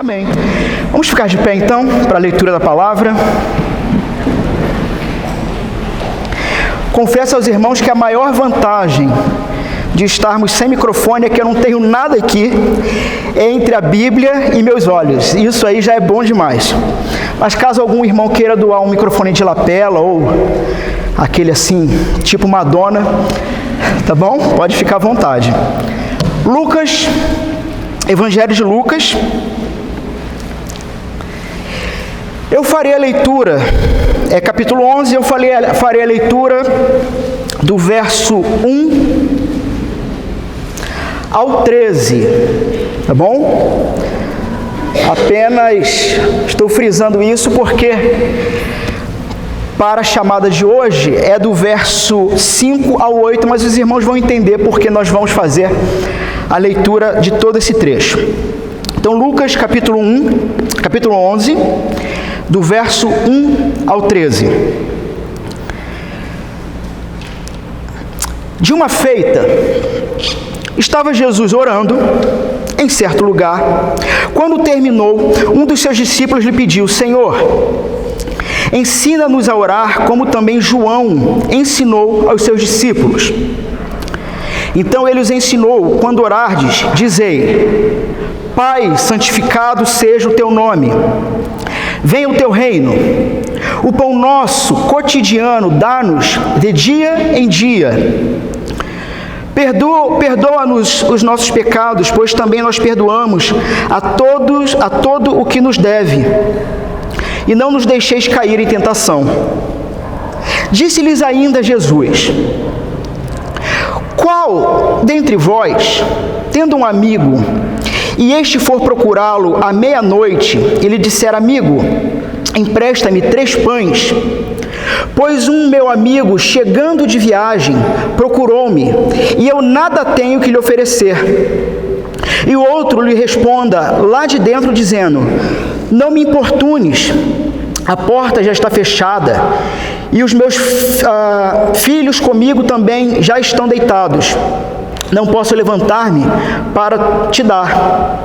Amém. Vamos ficar de pé então para a leitura da palavra. Confesso aos irmãos que a maior vantagem de estarmos sem microfone é que eu não tenho nada aqui entre a Bíblia e meus olhos. Isso aí já é bom demais. Mas caso algum irmão queira doar um microfone de lapela ou aquele assim, tipo Madonna, tá bom? Pode ficar à vontade. Lucas, Evangelho de Lucas. Eu farei a leitura, capítulo 11, eu farei a leitura do verso 1 ao 13, tá bom? Apenas estou frisando isso porque para a chamada de hoje é do verso 5 ao 8, mas os irmãos vão entender porque nós vamos fazer a leitura de todo esse trecho. Então, Lucas, capítulo 11, do verso 1 ao 13. De uma feita, estava Jesus orando em certo lugar. Quando terminou, um dos seus discípulos lhe pediu: Senhor, ensina-nos a orar, como também João ensinou aos seus discípulos. Então ele os ensinou: quando orardes, dizei: Pai, santificado seja o teu nome. Venha o teu reino. O pão nosso cotidiano dá-nos de dia em dia. Perdoa-nos os nossos pecados, pois também nós perdoamos a todo o que nos deve. E não nos deixeis cair em tentação. Disse-lhes ainda Jesus: Qual dentre vós, tendo um amigo, e este for procurá-lo à meia-noite, e lhe disser: Amigo, empresta-me 3 pães, pois um meu amigo, chegando de viagem, procurou-me, e eu nada tenho que lhe oferecer. E o outro lhe responda lá de dentro, dizendo: Não me importunes, a porta já está fechada, e os meus filhos comigo também já estão deitados. Não posso levantar-me para te dar.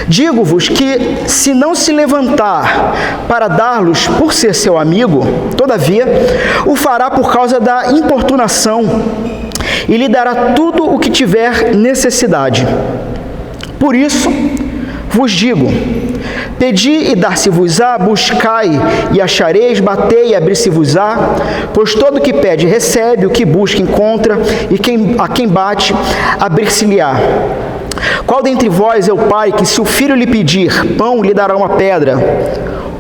Digo-vos que, se não se levantar para dar-los por ser seu amigo, todavia, o fará por causa da importunação, e lhe dará tudo o que tiver necessidade. Por isso, vos digo: pedi e dar-se-vos-á, buscai e achareis, batei e abrir-se-vos-á, pois todo o que pede recebe, o que busca encontra, e a quem bate, abrir-se-lhe-á. Qual dentre vós é o pai que, se o filho lhe pedir pão, lhe dará uma pedra?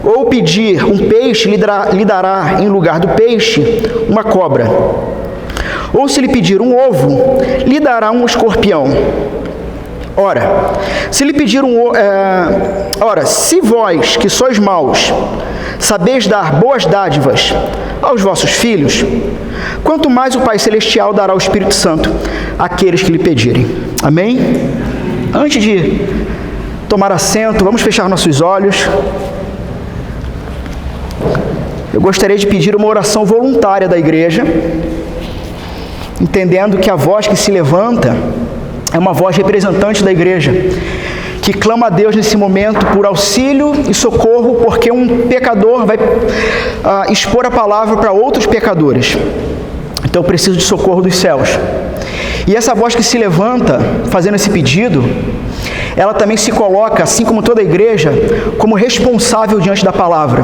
Ou pedir um peixe, lhe dará em lugar do peixe uma cobra? Ou se lhe pedir um ovo, lhe dará um escorpião? Ora, se vós, que sois maus, sabeis dar boas dádivas aos vossos filhos, quanto mais o Pai Celestial dará o Espírito Santo àqueles que lhe pedirem. Amém? Antes de tomar assento, vamos fechar nossos olhos. Eu gostaria de pedir uma oração voluntária da igreja, entendendo que a voz que se levanta é uma voz representante da igreja, que clama a Deus nesse momento por auxílio e socorro, porque um pecador vai expor a palavra para outros pecadores. Então eu preciso de socorro dos céus. E essa voz que se levanta, fazendo esse pedido, ela também se coloca, assim como toda a igreja, como responsável diante da palavra.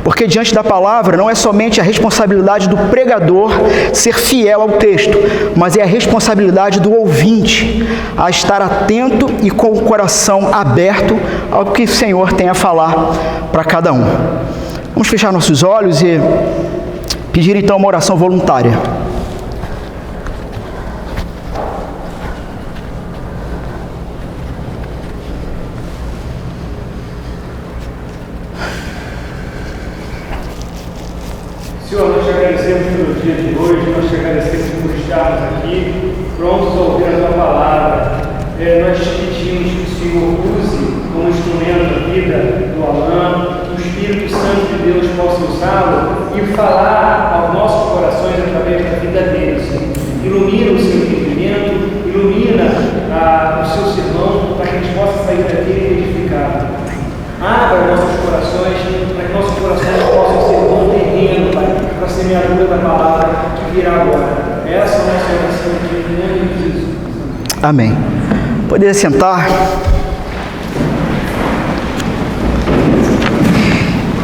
Porque diante da palavra não é somente a responsabilidade do pregador ser fiel ao texto, mas é a responsabilidade do ouvinte a estar atento e com o coração aberto ao que o Senhor tem a falar para cada um. Vamos fechar nossos olhos e pedir então uma oração voluntária. Senhor, nós te agradecemos pelo dia de hoje, nós te agradecemos por estarmos aqui, prontos a ouvir a tua palavra. Nós te pedimos que o Senhor use como instrumento a vida do Alain, que o Espírito Santo de Deus possa usá-lo e falar aos nossos corações através da vida dele, Senhor. Ilumina o seu entendimento, ilumina o seu sermão, para que a gente possa sair daqui edificado. virá agora. Essa é a nossa oração aqui em nome de Jesus. Amém. Poder sentar.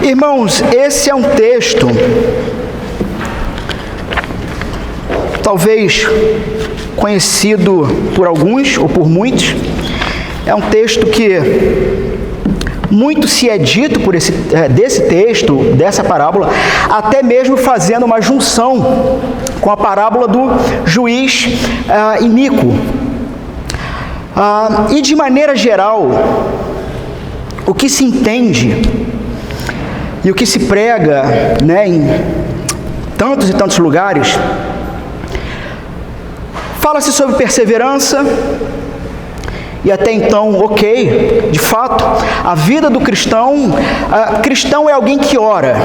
Irmãos, esse é um texto, talvez conhecido por alguns ou por muitos. É um texto que muito se é dito desse texto, dessa parábola, até mesmo fazendo uma junção com a parábola do juiz iníquo. E de maneira geral, o que se entende e o que se prega, né, em tantos e tantos lugares, fala-se sobre perseverança. E até então, ok, de fato, a vida do cristão, cristão é alguém que ora.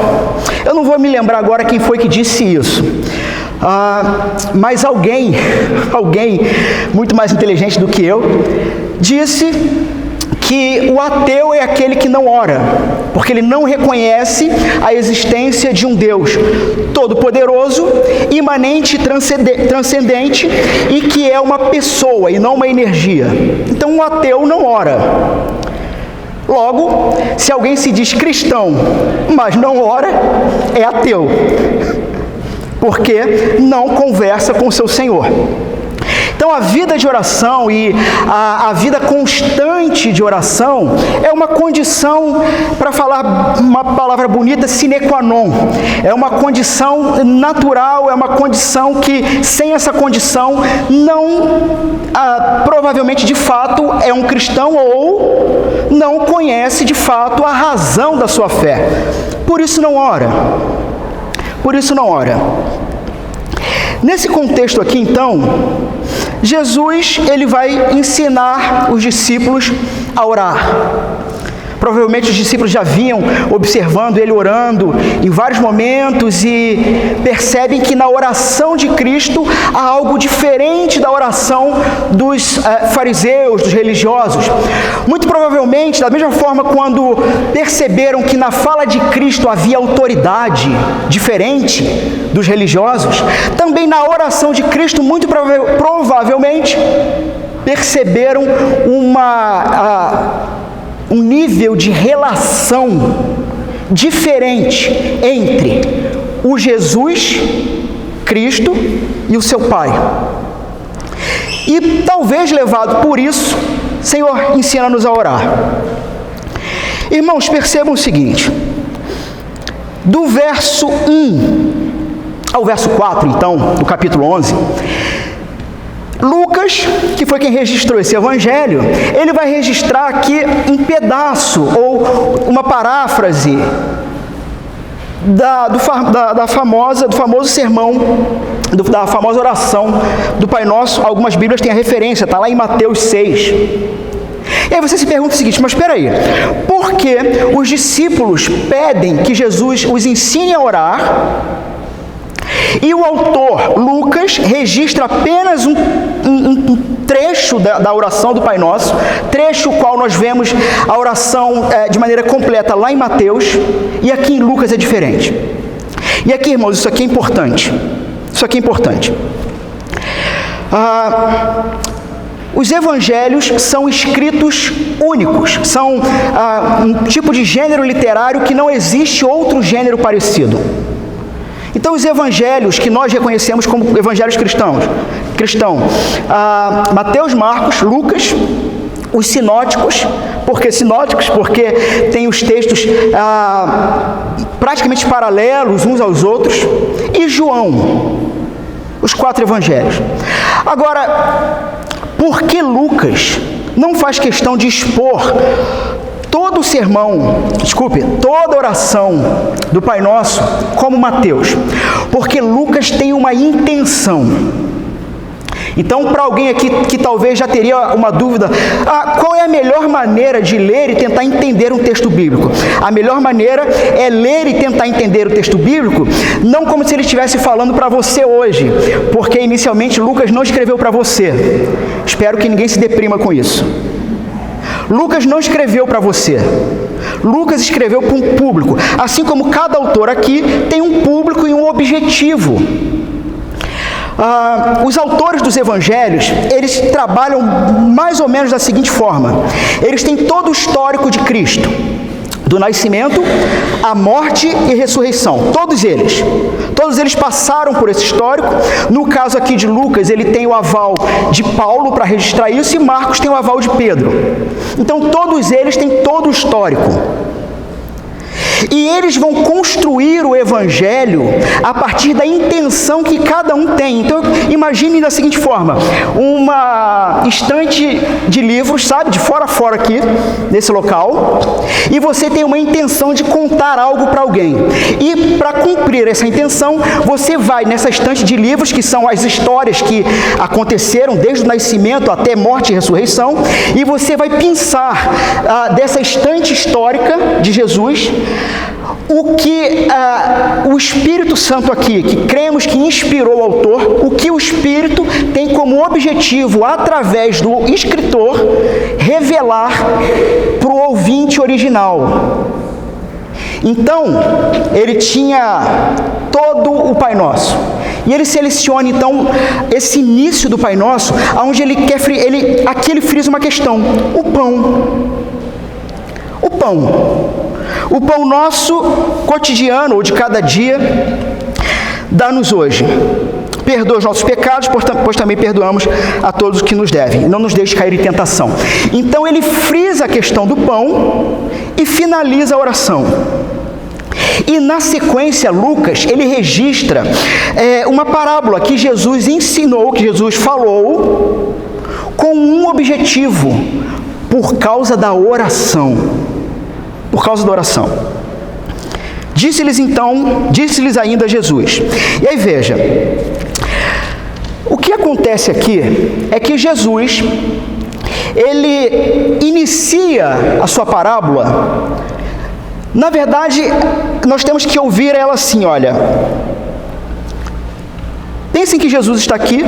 Eu não vou me lembrar agora quem foi que disse isso, mas alguém muito mais inteligente do que eu, disse que o ateu é aquele que não ora, porque ele não reconhece a existência de um Deus todo-poderoso, imanente e transcendente, e que é uma pessoa e não uma energia. Então, o ateu não ora. Logo, se alguém se diz cristão, mas não ora, é ateu, porque não conversa com o seu Senhor. Então, a vida de oração e a vida constante de oração é uma condição, para falar uma palavra bonita, sine qua non. É uma condição natural, é uma condição que, sem essa condição, provavelmente, de fato, é um cristão ou não conhece, de fato, a razão da sua fé. Por isso não ora. Por isso não ora. Nesse contexto aqui, então, Jesus, ele vai ensinar os discípulos a orar. Provavelmente os discípulos já vinham observando ele orando em vários momentos e percebem que na oração de Cristo há algo diferente da oração dos fariseus, dos religiosos. Muito provavelmente, da mesma forma, quando perceberam que na fala de Cristo havia autoridade diferente dos religiosos, também na oração de Cristo, muito provavelmente, perceberam um nível de relação diferente entre o Jesus Cristo e o seu Pai. E talvez levado por isso, Senhor, ensina-nos a orar. Irmãos, percebam o seguinte: do verso 1 ao verso 4, então, do capítulo 11, Lucas, que foi quem registrou esse evangelho, ele vai registrar aqui um pedaço, ou uma paráfrase, do famoso sermão, da famosa oração do Pai Nosso. Algumas Bíblias têm a referência, está lá em Mateus 6. E aí você se pergunta o seguinte: mas espera aí, por que os discípulos pedem que Jesus os ensine a orar, e o autor, Lucas, registra apenas um trecho da oração do Pai Nosso, trecho o qual nós vemos a oração de maneira completa lá em Mateus, e aqui em Lucas é diferente? E aqui, irmãos, isso aqui é importante. Isso aqui é importante. Os evangelhos são escritos únicos, são um tipo de gênero literário que não existe outro gênero parecido. Então, os evangelhos que nós reconhecemos como evangelhos cristãos, Mateus, Marcos, Lucas, os sinóticos, porque tem os textos praticamente paralelos uns aos outros, e João, os 4 evangelhos. Agora, por que Lucas não faz questão de expor todo o sermão, toda a oração do Pai Nosso como Mateus? Porque Lucas tem uma intenção. Então, para alguém aqui que talvez já teria uma dúvida, qual é a melhor maneira de ler e tentar entender um texto bíblico? A melhor maneira é ler e tentar entender o texto bíblico, não como se ele estivesse falando para você hoje, porque inicialmente Lucas não escreveu para você. Espero que ninguém se deprima com isso. Lucas não escreveu para você. Lucas escreveu para um público. Assim como cada autor aqui tem um público e um objetivo. Os autores dos evangelhos, eles trabalham mais ou menos da seguinte forma: eles têm todo o histórico de Cristo, do nascimento, a morte e ressurreição, todos eles passaram por esse histórico. No caso aqui de Lucas, ele tem o aval de Paulo para registrar isso, e Marcos tem o aval de Pedro. Então todos eles têm todo o histórico. E eles vão construir o evangelho a partir da intenção que cada um tem. Então, imagine da seguinte forma: uma estante de livros, sabe, de fora a fora aqui, nesse local, e você tem uma intenção de contar algo para alguém. E para cumprir essa intenção, você vai nessa estante de livros, que são as histórias que aconteceram desde o nascimento até morte e ressurreição, e você vai pensar dessa estante histórica de Jesus, o que o Espírito Santo aqui, que cremos que inspirou o autor, o que o Espírito tem como objetivo, através do escritor, revelar para o ouvinte original. Então, ele tinha todo o Pai Nosso. E ele seleciona, então, esse início do Pai Nosso, onde aqui ele frisa uma questão: o pão. O pão. O pão nosso cotidiano, ou de cada dia, dá-nos hoje. Perdoa os nossos pecados, pois também perdoamos a todos os que nos devem. Não nos deixe cair em tentação. Então ele frisa a questão do pão e finaliza a oração. E na sequência, Lucas, ele registra uma parábola que Jesus ensinou, que Jesus falou, com um objetivo: por causa da oração. Por causa da oração. Disse-lhes ainda Jesus. E aí veja, o que acontece aqui é que Jesus, ele inicia a sua parábola. Na verdade, nós temos que ouvir ela assim: olha, pensem que Jesus está aqui,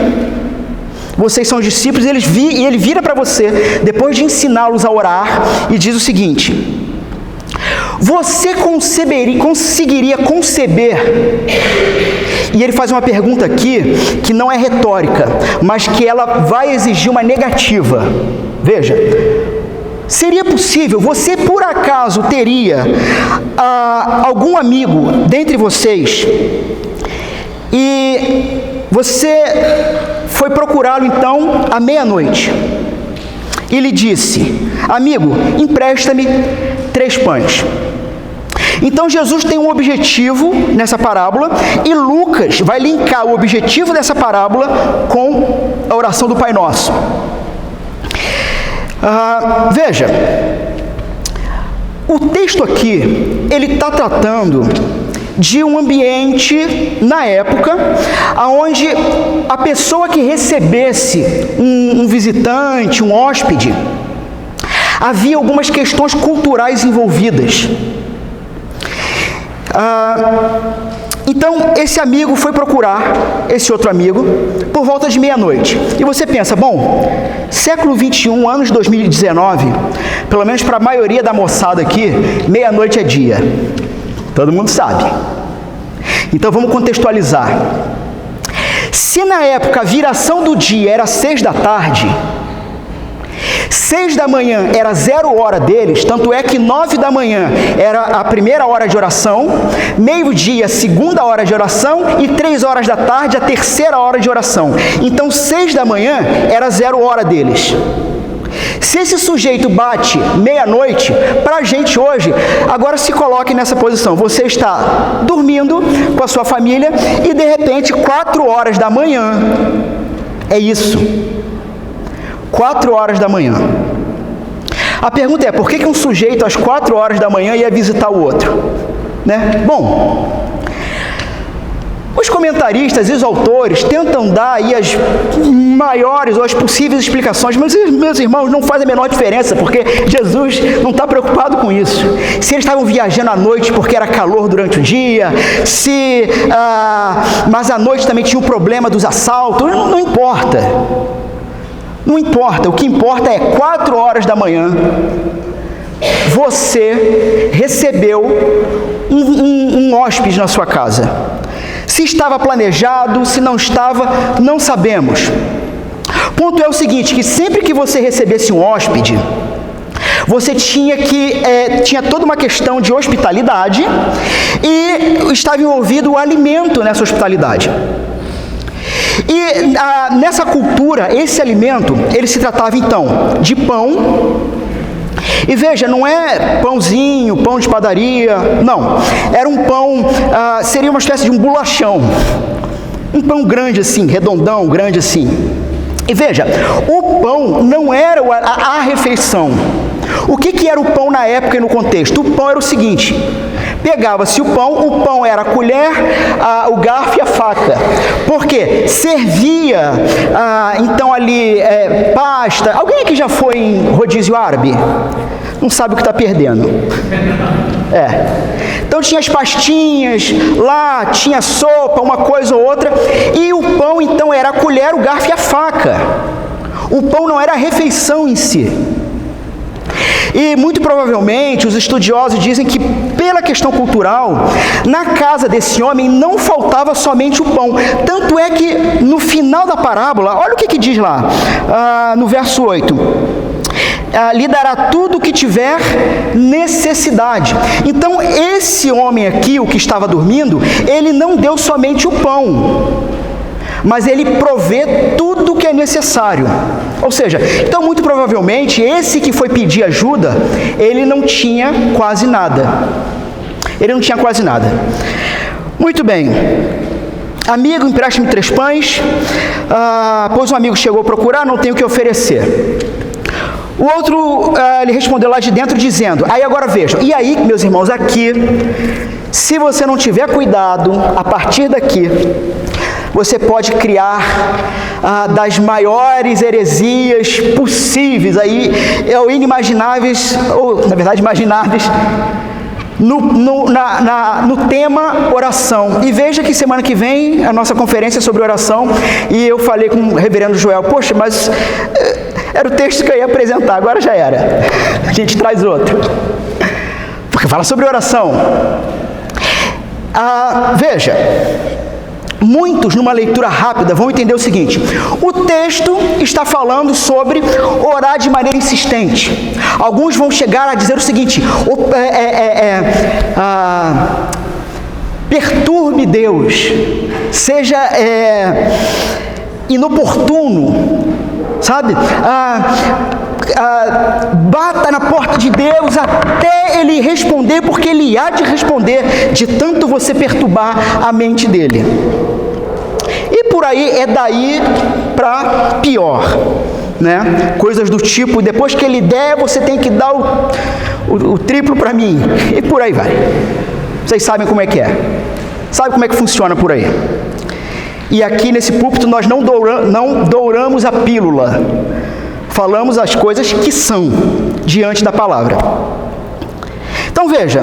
vocês são os discípulos, e ele vira para você, depois de ensiná-los a orar, e diz o seguinte: você conseguiria conceber? E ele faz uma pergunta aqui que não é retórica, mas que ela vai exigir uma negativa. Veja, seria possível, você por acaso teria algum amigo dentre vocês, e você foi procurá-lo então à meia-noite, e lhe disse: amigo, empresta-me 3 pães. Então Jesus tem um objetivo nessa parábola, e Lucas vai linkar o objetivo dessa parábola com a oração do Pai Nosso. Veja, o texto aqui, ele está tratando de um ambiente, na época, onde a pessoa que recebesse um visitante, um hóspede, havia algumas questões culturais envolvidas. Então, esse amigo foi procurar esse outro amigo por volta de meia-noite. E você pensa, bom, século 21, anos 2019, pelo menos para a maioria da moçada aqui, meia-noite é dia. Todo mundo sabe. Então, vamos contextualizar. Se na época a viração do dia era 6 da tarde, 6 da manhã era 0 hora deles, tanto é que 9 da manhã era a primeira hora de oração, meio-dia a segunda hora de oração e 3 horas da tarde a terceira hora de oração. Então 6 da manhã era 0 hora deles. Se esse sujeito bate meia-noite, para a gente hoje, agora se coloque nessa posição: você está dormindo com a sua família e de repente 4 horas da manhã, é isso, 4 horas da manhã. A pergunta é: por que um sujeito às 4 horas da manhã ia visitar o outro? Né? Bom, os comentaristas e os autores tentam dar aí as maiores ou as possíveis explicações, mas meus irmãos, não faz a menor diferença, porque Jesus não está preocupado com isso. Se eles estavam viajando à noite porque era calor durante o dia, mas à noite também tinha o problema dos assaltos, não importa. Não importa, o que importa é 4 horas da manhã, você recebeu um hóspede na sua casa. Se estava planejado, se não estava, não sabemos. Ponto é o seguinte, que sempre que você recebesse um hóspede, você tinha toda uma questão de hospitalidade e estava envolvido o alimento nessa hospitalidade. E nessa cultura, esse alimento, ele se tratava então de pão. E veja, não é pãozinho, pão de padaria, não. Era um pão, seria uma espécie de um bolachão. Um pão grande assim, redondão, grande assim. E veja, o pão não era a refeição. O que era o pão na época e no contexto? O pão era o seguinte: pegava-se o pão era a colher, o garfo e a faca. Por quê? Servia, então ali, pasta. Alguém aqui já foi em rodízio árabe? Não sabe o que está perdendo. Então tinha as pastinhas, lá tinha sopa, uma coisa ou outra. E o pão então era a colher, o garfo e a faca. O pão não era a refeição em si. E muito provavelmente os estudiosos dizem que pela questão cultural, na casa desse homem não faltava somente o pão. Tanto é que no final da parábola, olha o que diz lá, no verso 8. Lhe dará tudo o que tiver necessidade. Então esse homem aqui, o que estava dormindo, ele não deu somente o pão, mas ele provê tudo o que é necessário. Ou seja, então muito provavelmente esse que foi pedir ajuda, ele não tinha quase nada. Muito bem. Amigo, empreste-me 3 pães, pois um amigo chegou a procurar, não tenho o que oferecer. O outro, ele respondeu lá de dentro dizendo, aí agora vejam, e aí, meus irmãos, aqui, se você não tiver cuidado, a partir daqui, você pode criar das maiores heresias possíveis, aí, ou inimagináveis, ou na verdade imagináveis, no tema oração. E veja que semana que vem a nossa conferência é sobre oração, e eu falei com o reverendo Joel, poxa, mas era o texto que eu ia apresentar, agora já era, a gente traz outro, porque fala sobre oração. Veja, muitos numa leitura rápida vão entender o seguinte: o texto está falando sobre orar de maneira insistente. Alguns vão chegar a dizer o seguinte: perturbe Deus, seja inoportuno, sabe? Bata na porta de Deus até Ele responder, porque Ele há de responder, de tanto você perturbar a mente dele. E por aí, é daí para pior, né? Coisas do tipo, depois que Ele der, você tem que dar o triplo para mim, e por aí vai. Vocês sabem como é que é, sabe como é que funciona por aí. E aqui nesse púlpito nós não douramos a pílula, falamos as coisas que são diante da palavra. Então veja,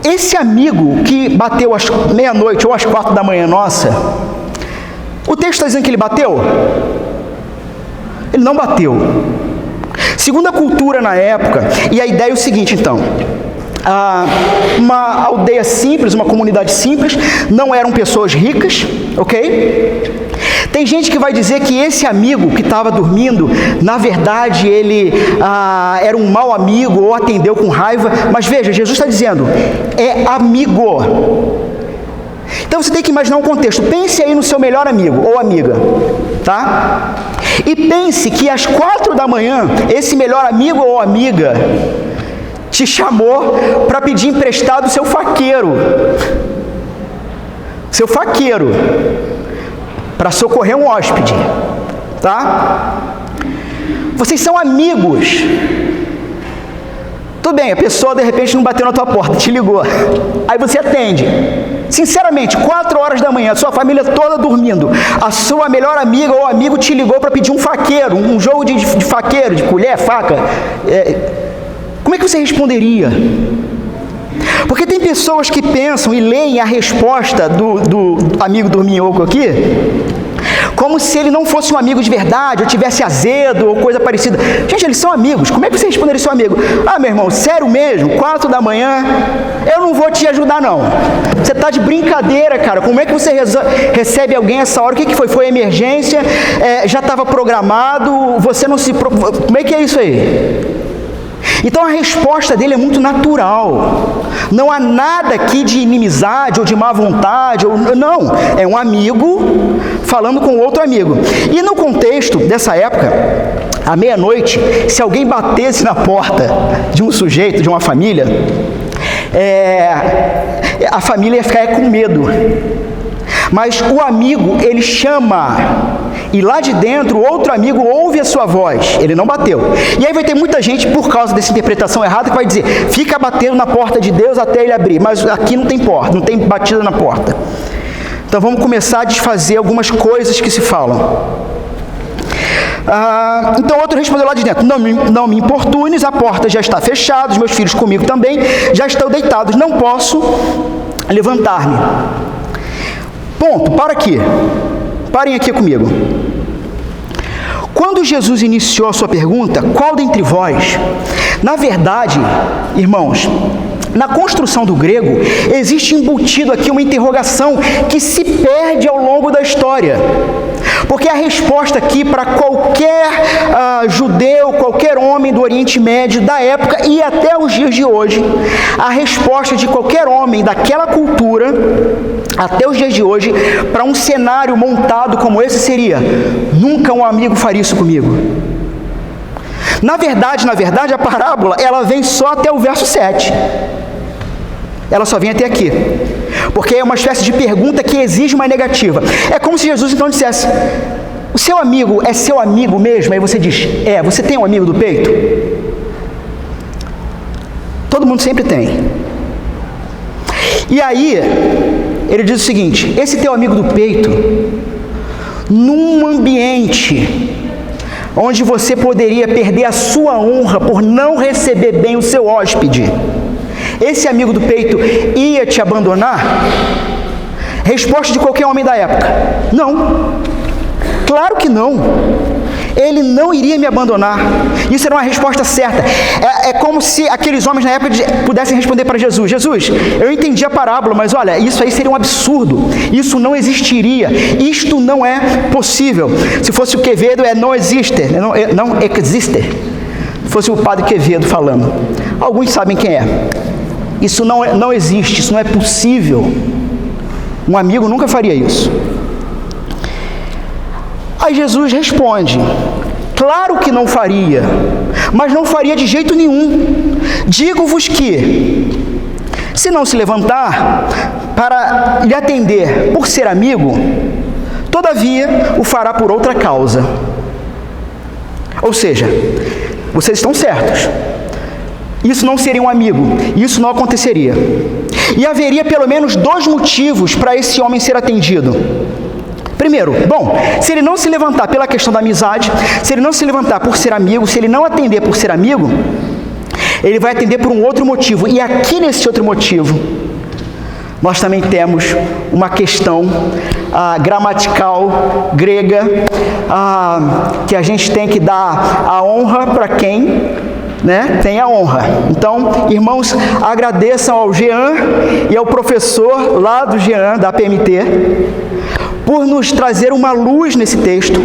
esse amigo que bateu às meia-noite ou às 4 da manhã nossa, o texto está dizendo que ele bateu? Ele não bateu. Segundo a cultura na época, e a ideia é o seguinte então, uma aldeia simples, uma comunidade simples, não eram pessoas ricas, ok? Tem gente que vai dizer que esse amigo que estava dormindo, na verdade ele era um mau amigo ou atendeu com raiva, mas veja, Jesus está dizendo, é amigo. Então você tem que imaginar um contexto, pense aí no seu melhor amigo ou amiga, tá? E pense que às 4 da manhã, esse melhor amigo ou amiga te chamou para pedir emprestado o seu faqueiro, para socorrer um hóspede, tá? Vocês são amigos. Tudo bem, a pessoa de repente não bateu na tua porta, te ligou, aí você atende. Sinceramente, 4 horas da manhã, a sua família toda dormindo, a sua melhor amiga ou amigo te ligou para pedir um faqueiro, um jogo de faqueiro, de colher, faca. Como é que você responderia? Porque tem pessoas que pensam e leem a resposta do amigo dorminhoco aqui como se ele não fosse um amigo de verdade, ou tivesse azedo, ou coisa parecida. Gente, eles são amigos. Como é que você responderia seu amigo? Ah, meu irmão, sério mesmo? 4 da manhã? Eu não vou te ajudar, não. Você está de brincadeira, cara. Como é que você recebe alguém essa hora? O que foi? Foi emergência? Já estava programado? Você não se... Como é que é isso aí? Então a resposta dele é muito natural. Não há nada aqui de inimizade ou de má vontade. Não, é um amigo falando com outro amigo. E no contexto dessa época, à meia-noite, se alguém batesse na porta de um sujeito, de uma família, a família ia ficar com medo. Mas o amigo, ele chama, e lá de dentro, outro amigo ouve a sua voz. Ele não bateu. E aí vai ter muita gente, por causa dessa interpretação errada, que vai dizer, fica batendo na porta de Deus até ele abrir. Mas aqui não tem porta, não tem batida na porta. Então vamos começar a desfazer algumas coisas que se falam. Então outro respondeu lá de dentro, não me importunes, a porta já está fechada, os meus filhos comigo também já estão deitados, não posso levantar-me. Ponto, para aqui. Parem aqui comigo. Quando Jesus iniciou a sua pergunta, qual dentre vós? Na verdade, irmãos, na construção do grego, existe embutido aqui uma interrogação que se perde ao longo da história. Porque a resposta aqui para qualquer judeu, qualquer homem do Oriente Médio, da época e até os dias de hoje, a resposta de qualquer homem daquela cultura, até os dias de hoje, para um cenário montado como esse seria: nunca um amigo faria isso comigo. Na verdade, a parábola, ela vem só até o verso 7. Ela só vem até aqui. Porque é uma espécie de pergunta que exige uma negativa. É como se Jesus então dissesse: o seu amigo é seu amigo mesmo? Aí você diz: você tem um amigo do peito? Todo mundo sempre tem. E aí, ele diz o seguinte: esse teu amigo do peito, num ambiente onde você poderia perder a sua honra por não receber bem o seu hóspede, esse amigo do peito ia te abandonar? Resposta de qualquer homem da época: não. Claro que não. Ele não iria me abandonar. Isso era uma resposta certa. É como se aqueles homens na época pudessem responder para Jesus: Jesus, eu entendi a parábola, mas olha, isso aí seria um absurdo. Isso não existiria. Isto não é possível. Se fosse o Quevedo, não existe. Não existe. Se fosse o padre Quevedo falando. Alguns sabem quem é. Isso não existe, isso não é possível. Um amigo nunca faria isso. Aí Jesus responde: claro que não faria, mas não faria de jeito nenhum. Digo-vos que, se não se levantar para lhe atender por ser amigo, todavia o fará por outra causa. Ou seja, vocês estão certos. Isso não seria um amigo, isso não aconteceria. E haveria pelo menos 2 motivos para esse homem ser atendido. Primeiro, se ele não se levantar pela questão da amizade, se ele não se levantar por ser amigo, se ele não atender por ser amigo, ele vai atender por um outro motivo. E aqui nesse outro motivo, nós também temos uma questão gramatical grega, que a gente tem que dar a honra para quem tem a honra. Então, irmãos, agradeçam ao Jean e ao professor lá do Jean, da PMT, por nos trazer uma luz nesse texto,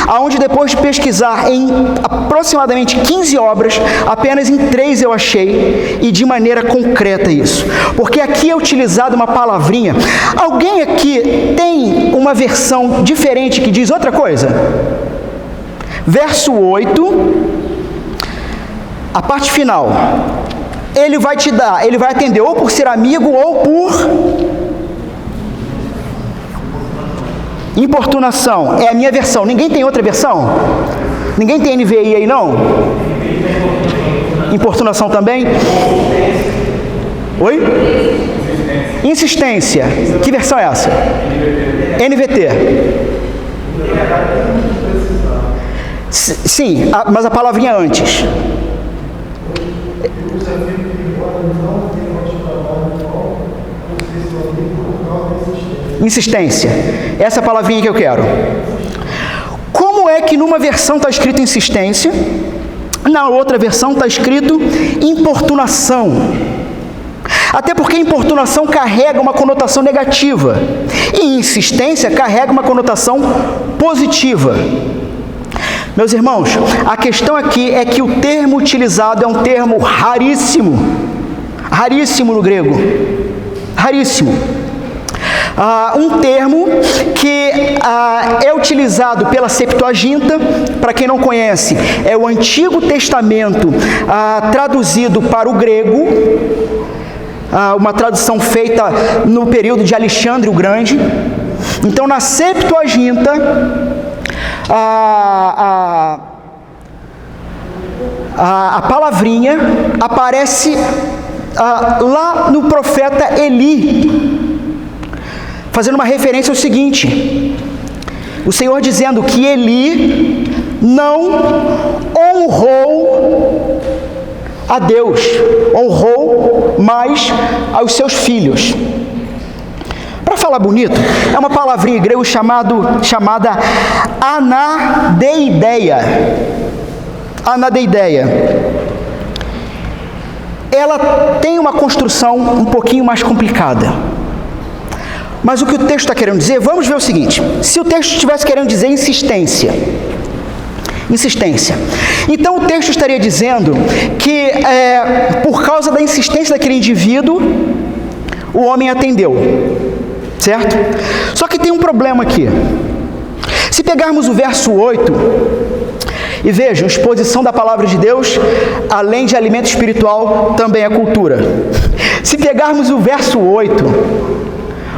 aonde depois de pesquisar em aproximadamente 15 obras, apenas em 3 eu achei, e de maneira concreta isso. Porque aqui é utilizada uma palavrinha. Alguém aqui tem uma versão diferente que diz outra coisa? Verso 8, a parte final. Ele vai atender ou por ser amigo ou por importunação. É a minha versão. Ninguém tem outra versão? Ninguém tem NVI aí, não? Importunação também? Oi? Insistência. Que versão é essa? NVT. Sim, mas a palavrinha antes. Insistência. Essa palavrinha que eu quero. é que numa versão está escrito insistência, na outra versão está escrito importunação? Até porque importunação carrega uma conotação negativa e insistência carrega uma conotação positiva. Meus irmãos, a questão aqui é que o termo utilizado é um termo raríssimo, raríssimo no grego, raríssimo. Um termo que é utilizado pela Septuaginta. Para quem não conhece, é o Antigo Testamento traduzido para o grego, uma tradução feita no período de Alexandre o Grande. Então, na Septuaginta, a palavrinha aparece lá no profeta Eli, fazendo uma referência ao seguinte: o Senhor dizendo que Eli não honrou a Deus, honrou mais aos seus filhos. Para falar bonito, é uma palavrinha em grego chamada anadeideia. Anadeideia. Ela tem uma construção um pouquinho mais complicada. Mas o que o texto está querendo dizer, vamos ver o seguinte: se o texto estivesse querendo dizer insistência, então o texto estaria dizendo que por causa da insistência daquele indivíduo, o homem atendeu, certo? Só que tem um problema aqui. Se pegarmos o verso 8, e vejam, exposição da palavra de Deus, além de alimento espiritual, também é cultura. Se pegarmos o verso 8,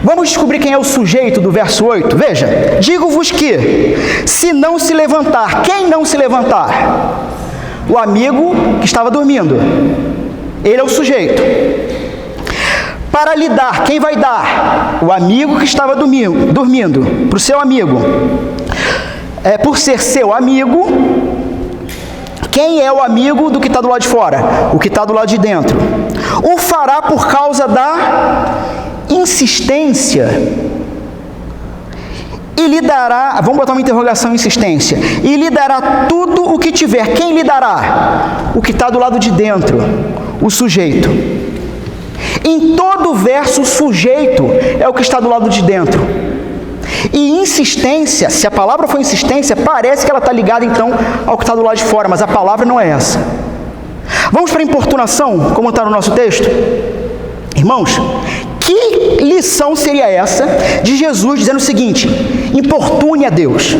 vamos descobrir quem é o sujeito do verso 8. Veja, digo-vos que, se não se levantar, quem não se levantar? O amigo que estava dormindo. Ele é o sujeito. Para lhe dar, quem vai dar? O amigo que estava dormindo, para o seu amigo. Por ser seu amigo, quem é o amigo do que está do lado de fora? O que está do lado de dentro. O fará por causa da insistência, e lhe dará, vamos botar uma interrogação, insistência, e lhe dará tudo o que tiver. Quem lhe dará? O que está do lado de dentro, o sujeito. Em todo verso, o sujeito é o que está do lado de dentro. E insistência, se a palavra for insistência, parece que ela está ligada então ao que está do lado de fora, mas a palavra não é essa. Vamos para a importunação, como está no nosso texto? Irmãos, que lição seria essa de Jesus dizendo o seguinte: importune a Deus.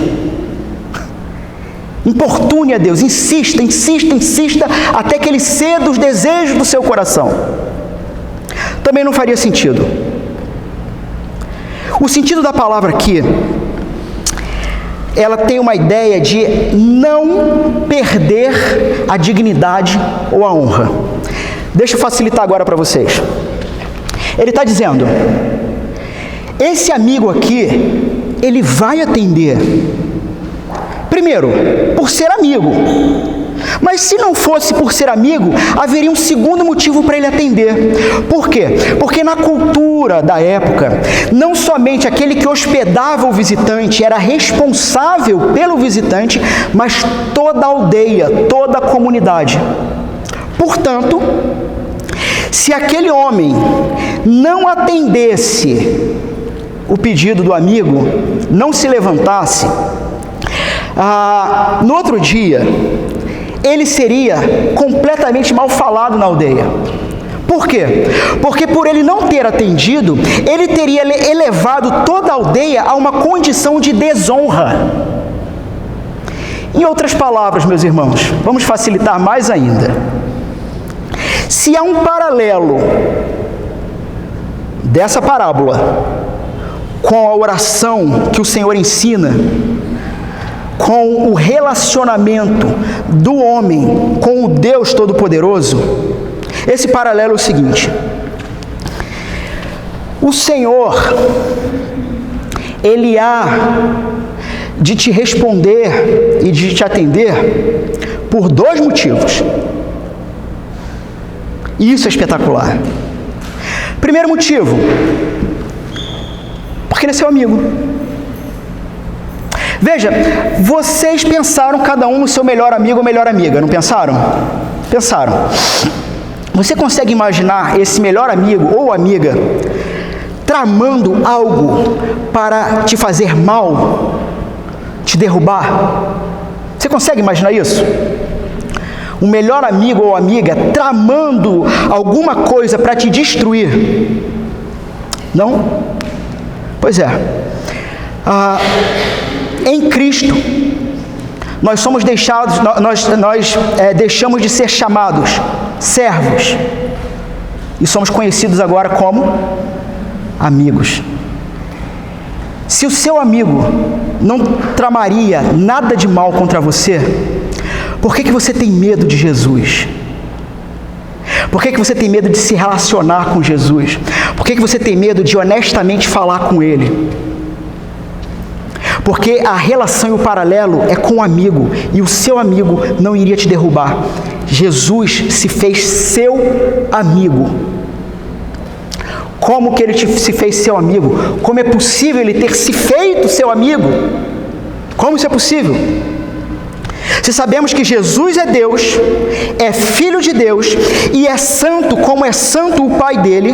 Importune a Deus, insista, insista, insista, até que Ele ceda os desejos do seu coração. Também não faria sentido. O sentido da palavra aqui, ela tem uma ideia de não perder a dignidade ou a honra. Deixa eu facilitar agora para vocês. Ele está dizendo, esse amigo aqui, ele vai atender. Primeiro, por ser amigo. Mas se não fosse por ser amigo, haveria um segundo motivo para ele atender. Por quê? Porque na cultura da época, não somente aquele que hospedava o visitante era responsável pelo visitante, mas toda a aldeia, toda a comunidade. Portanto, se aquele homem não atendesse o pedido do amigo, não se levantasse, no outro dia, ele seria completamente mal falado na aldeia. Por quê? Porque por ele não ter atendido, ele teria elevado toda a aldeia a uma condição de desonra. Em outras palavras, meus irmãos, vamos facilitar mais ainda. Se há um paralelo dessa parábola com a oração que o Senhor ensina, com o relacionamento do homem com o Deus Todo-Poderoso, esse paralelo é o seguinte: o Senhor, Ele há de te responder e de te atender por dois motivos. E isso é espetacular. Primeiro motivo, porque Ele é seu amigo. Veja, vocês pensaram cada um no seu melhor amigo ou melhor amiga, não pensaram? Pensaram. Você consegue imaginar esse melhor amigo ou amiga tramando algo para te fazer mal, te derrubar? Você consegue imaginar isso? Um melhor amigo ou amiga tramando alguma coisa para te destruir? Não? Pois é. Em Cristo, nós somos deixados, nós deixamos de ser chamados servos e somos conhecidos agora como amigos. Se o seu amigo não tramaria nada de mal contra você, por que você tem medo de Jesus? Por que você tem medo de se relacionar com Jesus? Por que você tem medo de honestamente falar com Ele? Porque a relação e o paralelo é com o amigo, e o seu amigo não iria te derrubar. Jesus se fez seu amigo. Como que Ele se fez seu amigo? Como é possível Ele ter se feito seu amigo? Como isso é possível? Se sabemos que Jesus é Deus, é Filho de Deus e é santo como é santo o Pai dele,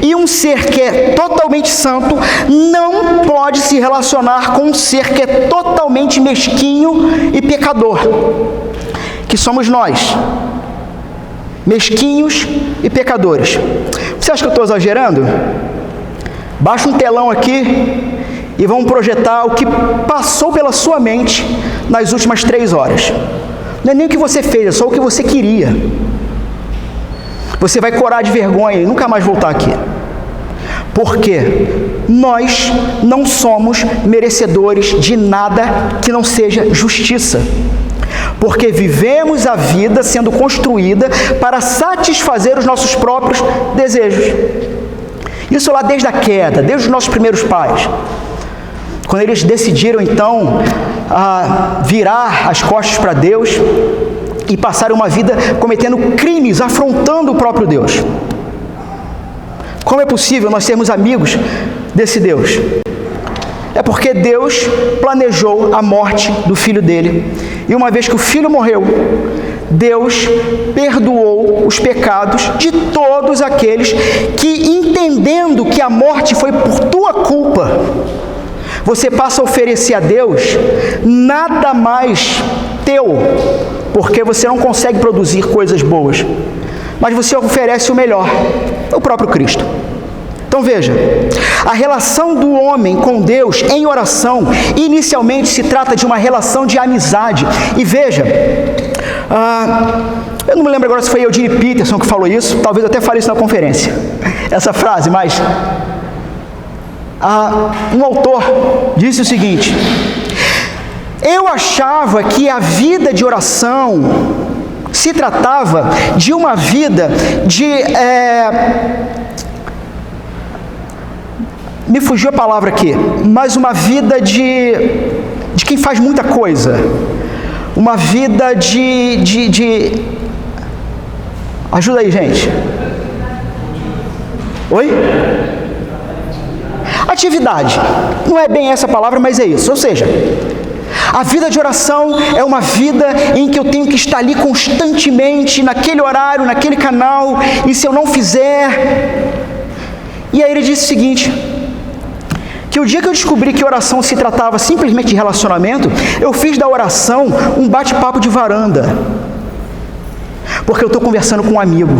e um ser que é totalmente santo não pode se relacionar com um ser que é totalmente mesquinho e pecador, que somos nós, mesquinhos e pecadores. Você acha que eu estou exagerando? Baixa um telão aqui e vamos projetar o que passou pela sua mente nas últimas 3 horas. Não é nem o que você fez, é só o que você queria. Você vai corar de vergonha e nunca mais voltar aqui. Porque nós não somos merecedores de nada que não seja justiça. Porque vivemos a vida sendo construída para satisfazer os nossos próprios desejos. Isso lá desde a queda, desde os nossos primeiros pais. Quando eles decidiram, então, virar as costas para Deus e passarem uma vida cometendo crimes, afrontando o próprio Deus. Como é possível nós sermos amigos desse Deus? É porque Deus planejou a morte do Filho dele. E uma vez que o Filho morreu, Deus perdoou os pecados de todos aqueles que, entendendo que a morte foi por tua culpa, você passa a oferecer a Deus nada mais teu, porque você não consegue produzir coisas boas, mas você oferece o melhor, o próprio Cristo. Então veja, a relação do homem com Deus em oração, inicialmente se trata de uma relação de amizade. E veja, eu não me lembro agora se foi Eugene Peterson que falou isso, talvez eu até falei isso na conferência, essa frase, mas um autor disse o seguinte: eu achava que a vida de oração se tratava de uma vida de... me fugiu a palavra aqui, mas uma vida de quem faz muita coisa, uma vida de ajuda aí, gente. Oi? Atividade. Não é bem essa palavra, mas é isso. Ou seja, a vida de oração é uma vida em que eu tenho que estar ali constantemente, naquele horário, naquele canal, e se eu não fizer... E aí ele disse o seguinte, que o dia que eu descobri que oração se tratava simplesmente de relacionamento, eu fiz da oração um bate-papo de varanda, porque eu estou conversando com um amigo.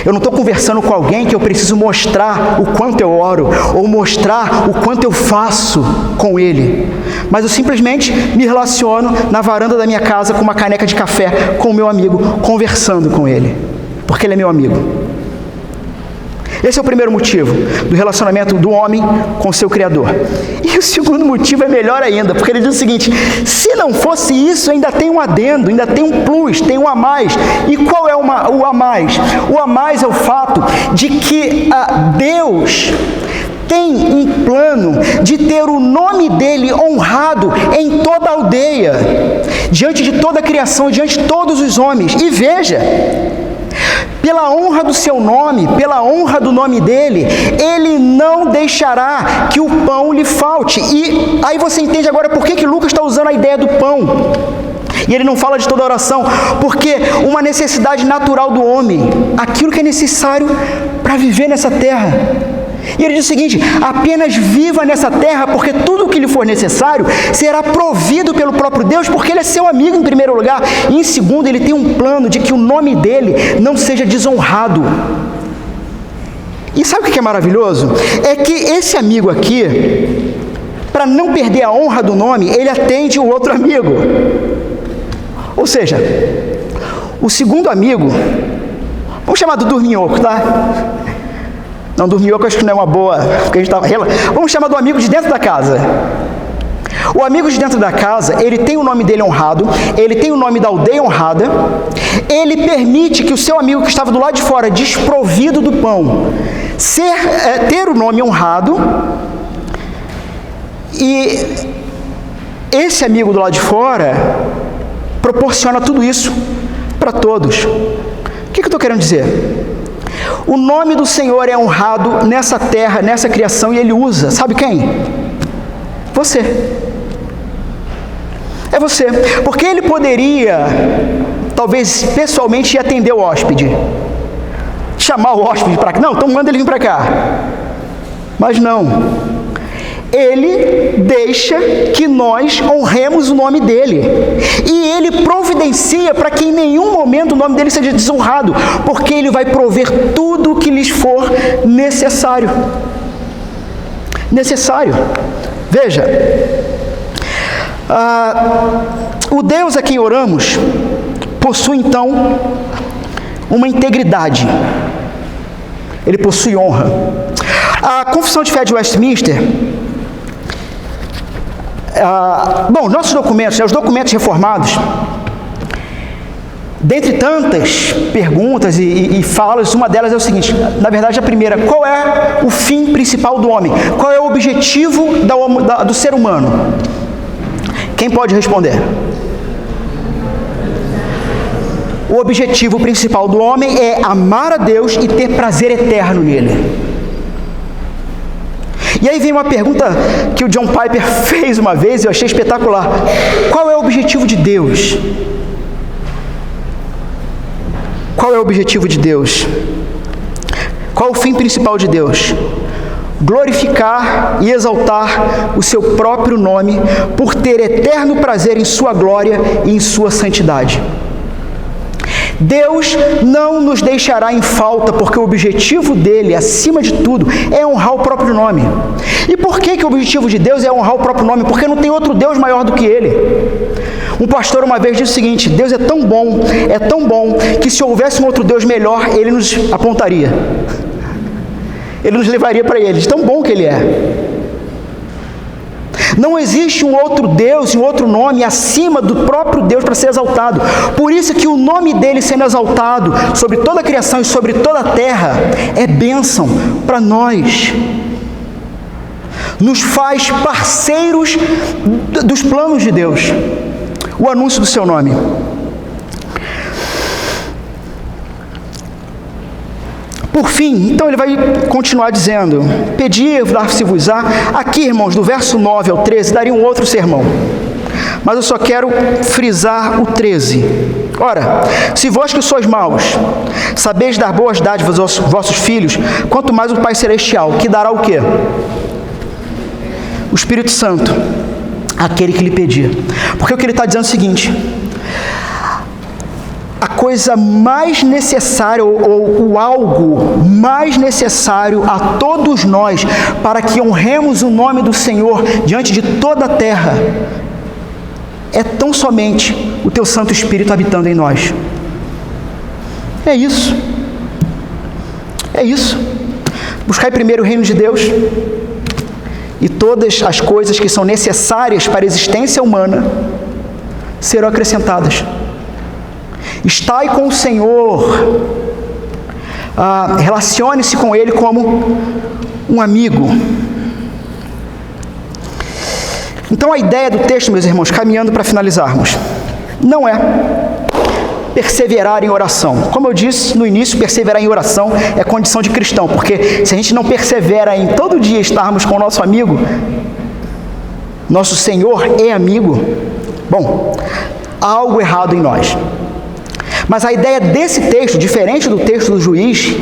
Eu não estou conversando com alguém que eu preciso mostrar o quanto eu oro, ou mostrar o quanto eu faço com ele, mas eu simplesmente me relaciono na varanda da minha casa com uma caneca de café com o meu amigo, conversando com ele, porque ele é meu amigo. Esse é o primeiro motivo do relacionamento do homem com seu Criador. E o segundo motivo é melhor ainda, porque ele diz o seguinte: se não fosse isso, ainda tem um adendo, ainda tem um plus, tem um a mais. E qual é o a mais? O a mais é o fato de que Deus tem um plano de ter o nome dele honrado em toda a aldeia, diante de toda a criação, diante de todos os homens. E veja, pela honra do seu nome, pela honra do nome dele, ele não deixará que o pão lhe falte. E aí você entende agora por que Lucas está usando a ideia do pão. E ele não fala de toda a oração, porque uma necessidade natural do homem, aquilo que é necessário para viver nessa terra. E ele diz o seguinte: apenas viva nessa terra, porque tudo o que lhe for necessário será provido pelo próprio Deus, porque ele é seu amigo em primeiro lugar, e em segundo, ele tem um plano de que o nome dele não seja desonrado. E sabe o que é maravilhoso? É que esse amigo aqui, para não perder a honra do nome, ele atende o outro amigo. Ou seja, o segundo amigo, vamos chamar do dorminhoco, tá? Não, dorminhoco acho que não é uma boa, porque a gente tá, vamos chamar do amigo de dentro da casa. O amigo de dentro da casa, ele tem o nome dele honrado, ele tem o nome da aldeia honrada, ele permite que o seu amigo que estava do lado de fora, desprovido do pão, ter o nome honrado, e esse amigo do lado de fora proporciona tudo isso para todos. O que eu estou querendo dizer? O nome do Senhor é honrado nessa terra, nessa criação, e ele usa, sabe quem? Você. É você. Porque ele poderia, talvez pessoalmente, ir atender o hóspede. Chamar o hóspede para cá. Não, então manda ele vir para cá. Mas não. Ele deixa que nós honremos o nome dele. E ele providencia para que em nenhum momento o nome dele seja desonrado, porque ele vai prover tudo o que lhes for necessário. Necessário. Veja, o Deus a quem oramos possui então uma integridade. Ele possui honra. A Confissão de Fé de Westminster, nossos documentos, os documentos reformados, dentre tantas perguntas e falas, uma delas é o seguinte, na verdade a primeira: qual é o fim principal do homem? Qual é o objetivo do ser humano? Quem pode responder? O objetivo principal do homem é amar a Deus e ter prazer eterno nele. E aí vem uma pergunta que o John Piper fez uma vez e eu achei espetacular. Qual é o objetivo de Deus? Qual é o objetivo de Deus? Qual o fim principal de Deus? Glorificar e exaltar o seu próprio nome por ter eterno prazer em sua glória e em sua santidade. Deus não nos deixará em falta, porque o objetivo dele, acima de tudo, é honrar o próprio nome. E por que o objetivo de Deus é honrar o próprio nome? Porque não tem outro Deus maior do que ele. Um pastor uma vez disse o seguinte: Deus é tão bom, que se houvesse um outro Deus melhor, ele nos apontaria. Ele nos levaria para ele, de tão bom que ele é. Não existe um outro Deus e um outro nome acima do próprio Deus para ser exaltado. Por isso que o nome dele sendo exaltado sobre toda a criação e sobre toda a terra é bênção para nós. Nos faz parceiros dos planos de Deus. O anúncio do seu nome. Por fim, então ele vai continuar dizendo: pedir, dar-se-vos-á. Aqui, irmãos, do verso 9 ao 13, daria um outro sermão. Mas eu só quero frisar o 13. Ora, se vós que sois maus, sabeis dar boas dádivas aos vossos filhos, quanto mais o Pai Celestial, que dará o quê? O Espírito Santo, àquele que lhe pedir. Porque o que ele está dizendo é o seguinte: a coisa mais necessária, ou o algo mais necessário a todos nós, para que honremos o nome do Senhor diante de toda a terra, é tão somente o teu Santo Espírito habitando em nós. É isso. É isso. Buscai primeiro o reino de Deus, e todas as coisas que são necessárias para a existência humana serão acrescentadas. Estai com o Senhor, relacione-se com Ele como um amigo. Então a ideia do texto, meus irmãos, caminhando para finalizarmos, não é perseverar em oração. Como eu disse no início, perseverar em oração é condição de cristão, porque se a gente não persevera em todo dia estarmos com o nosso amigo, nosso Senhor é amigo, bom, há algo errado em nós. Mas a ideia desse texto, diferente do texto do juiz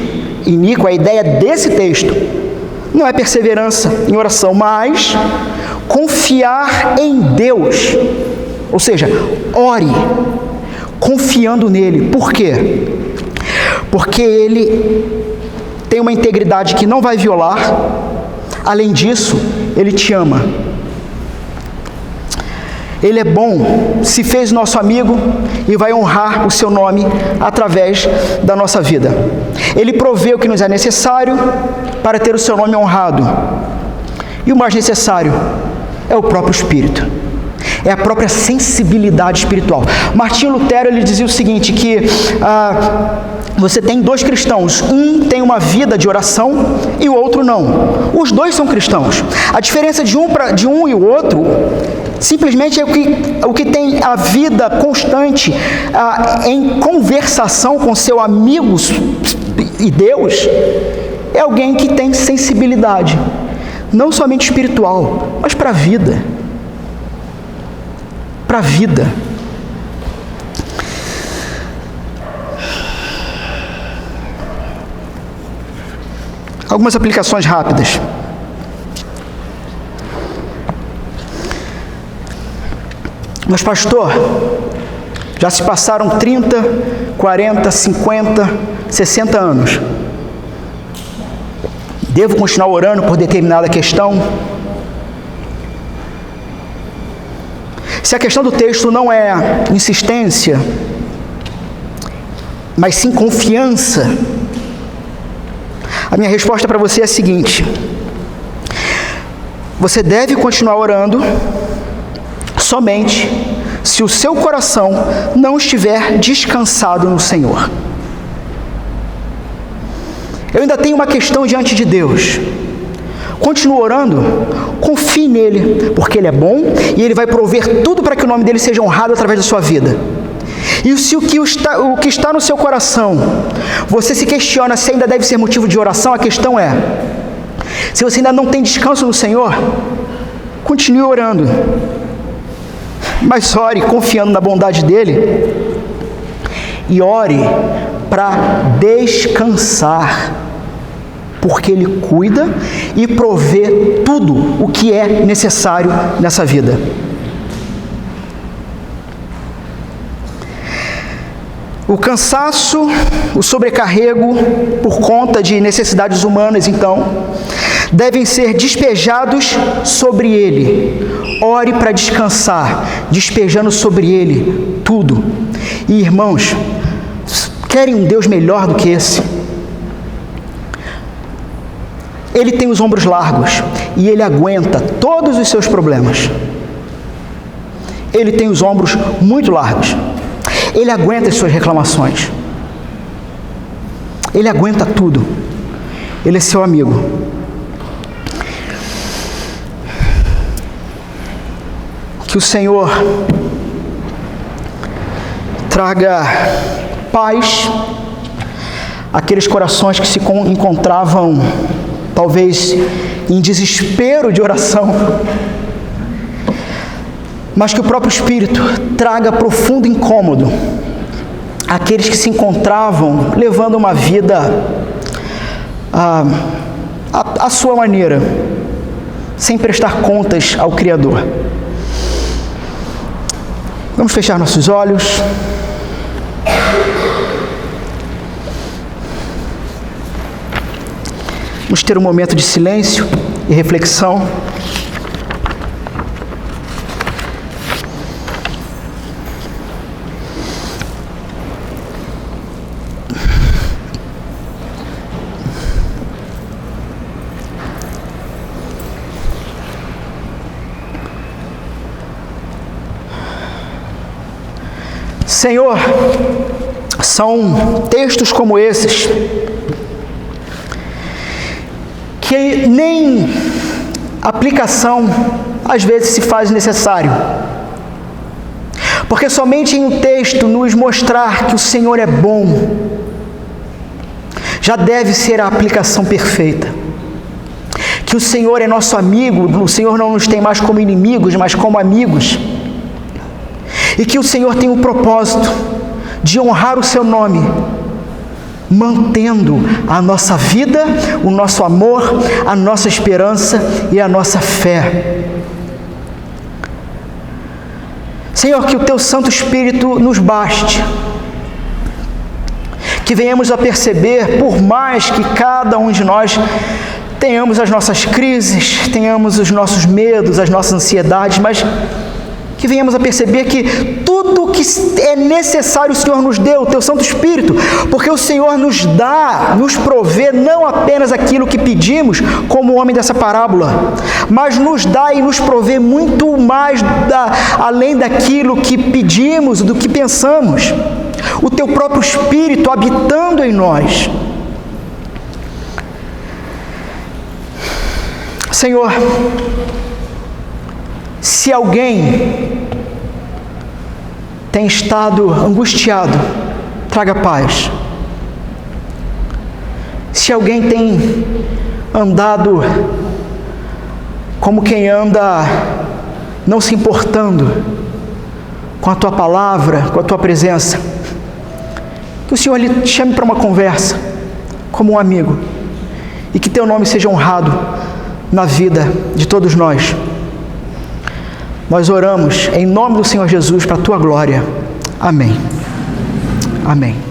iníquo, a ideia desse texto não é perseverança em oração, mas confiar em Deus. Ou seja, ore confiando nele. Por quê? Porque ele tem uma integridade que não vai violar. Além disso, ele te ama. Ele é bom, se fez nosso amigo e vai honrar o seu nome através da nossa vida. Ele provê o que nos é necessário para ter o seu nome honrado. E o mais necessário é o próprio Espírito. É a própria sensibilidade espiritual. Martinho Lutero, ele dizia o seguinte, que você tem dois cristãos, um tem uma vida de oração e o outro não. Os dois são cristãos. A diferença de um e o outro simplesmente é o que tem a vida constante em conversação com seu amigo e Deus, é alguém que tem sensibilidade, não somente espiritual, mas para a vida. Para a vida. Algumas aplicações rápidas. Mas pastor, já se passaram 30, 40, 50, 60 anos. Devo continuar orando por determinada questão? Se a questão do texto não é insistência, mas sim confiança, a minha resposta para você é a seguinte: você deve continuar orando somente se o seu coração não estiver descansado no Senhor. Eu ainda tenho uma questão diante de Deus. Continue orando, confie nele, porque ele é bom e ele vai prover tudo para que o nome dele seja honrado através da sua vida. E se o que está no seu coração, você se questiona se ainda deve ser motivo de oração, a questão é, se você ainda não tem descanso no Senhor, continue orando, mas ore confiando na bondade dele, e ore para descansar, porque ele cuida e provê tudo o que é necessário nessa vida. O cansaço, o sobrecarrego por conta de necessidades humanas, então, devem ser despejados sobre ele. Ore para descansar, despejando sobre ele tudo. E irmãos, querem um Deus melhor do que esse? Ele tem os ombros largos e ele aguenta todos os seus problemas. Ele tem os ombros muito largos. Ele aguenta as suas reclamações. Ele aguenta tudo. Ele é seu amigo. Que o Senhor traga paz àqueles corações que se encontravam talvez em desespero de oração, mas que o próprio Espírito traga profundo incômodo àqueles que se encontravam levando uma vida à sua maneira, sem prestar contas ao Criador. Vamos fechar nossos olhos. Vamos ter um momento de silêncio e reflexão. Senhor, são textos como esses que nem aplicação às vezes se faz necessário, Porque somente em um texto nos mostrar que o Senhor é bom, já deve ser a aplicação perfeita. Que o Senhor é nosso amigo, o Senhor não nos tem mais como inimigos, mas como amigos. E que o Senhor tem o propósito de honrar o seu nome, mantendo a nossa vida, o nosso amor, a nossa esperança e a nossa fé. Senhor, que o Teu Santo Espírito nos baste, que venhamos a perceber, por mais que cada um de nós tenhamos as nossas crises, tenhamos os nossos medos, as nossas ansiedades, mas que venhamos a perceber que tudo que é necessário o Senhor nos deu, o Teu Santo Espírito, porque o Senhor nos dá, nos provê não apenas aquilo que pedimos, como o homem dessa parábola, mas nos dá e nos provê muito mais além daquilo que pedimos, do que pensamos. O Teu próprio Espírito habitando em nós. Senhor, se alguém tem estado angustiado, traga paz. Se alguém tem andado como quem anda não se importando com a Tua palavra, com a Tua presença, que o Senhor lhe chame para uma conversa, como um amigo, e que Teu nome seja honrado na vida de todos nós. Nós oramos em nome do Senhor Jesus para a Tua glória. Amém. Amém.